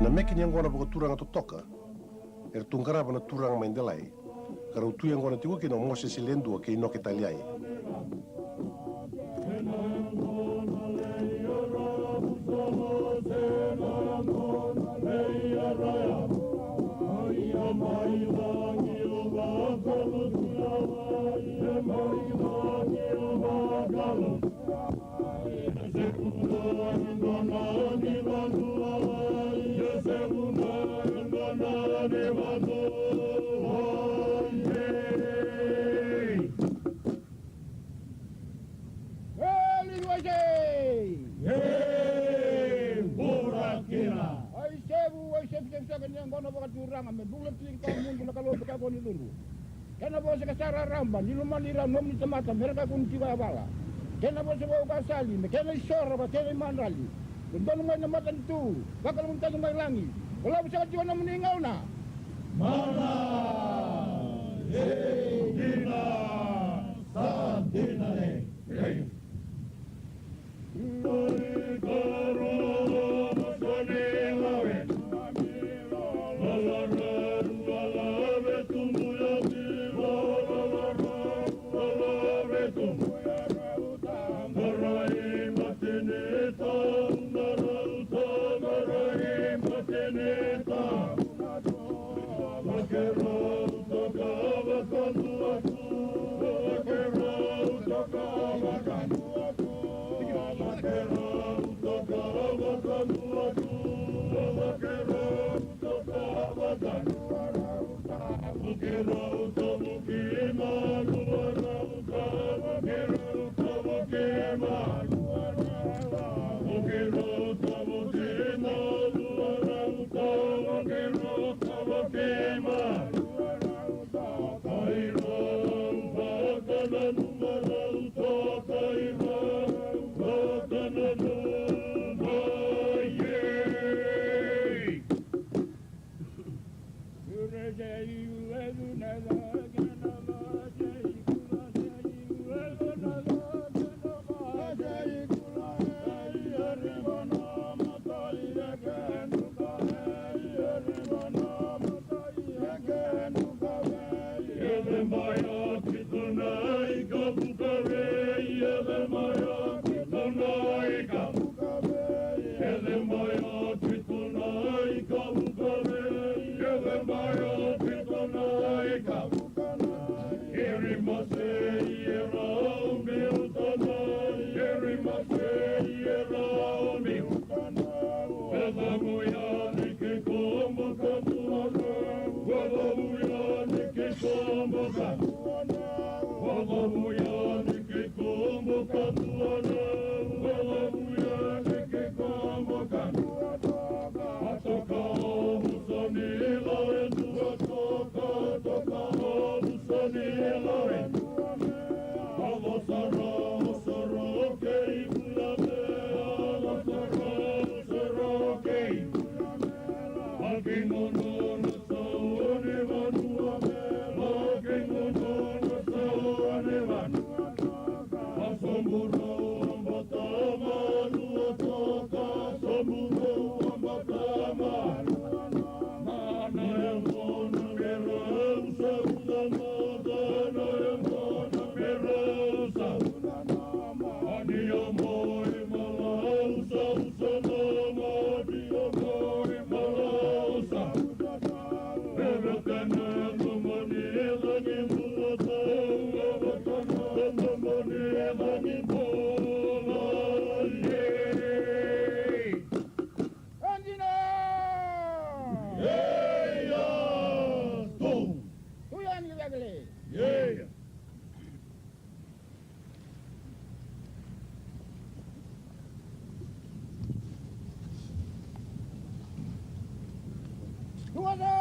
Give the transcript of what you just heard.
Na meki ni angona baka turanga to toka. Tungkara na turanga maindelai. Kara utu angona tiwa kino mose silendua ke inoke taliai. Kena bose ka sara ramba ni lumani ra nom ni temata mereka kun tiba bala kena bose bau ka sali kena isora ba kena mandali don mai matan tu bakal muntah mai langi kalau bisa jiwa na meninggal na mana dina santina le Tuada!